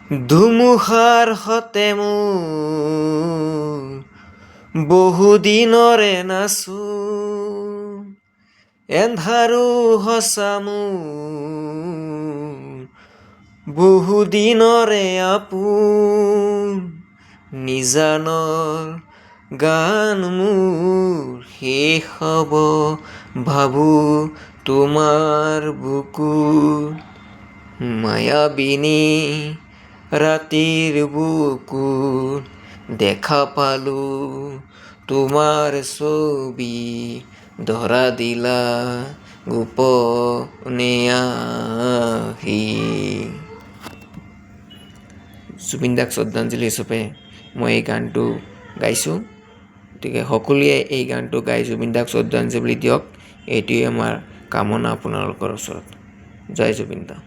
ধুমুহাৰ সতে মোৰ বহুদিনৰে নাচো এন্ধাৰো সঁচা মোৰ বহুদিনৰে আপোন নিজানৰ গান মোৰ শেষ হ'ব ভাবো তোমাৰ বুকুত মায়াবিনী ৰাতিৰ বুকুত দেখা পালো তোমাৰ ছবি ধৰা দিলা গোপনে আহি। জুবিন দাক শ্ৰদ্ধাঞ্জলি হিচাপে মই এই গানটো গাইছোঁ। গতিকে সকলোৱে এই গানটো গাই জুবিন দাক শ্ৰদ্ধাঞ্জলি দিয়ক, এইটোৱে আমাৰ কামনা আপোনালোকৰ ওচৰত। জয় জুবিন দা।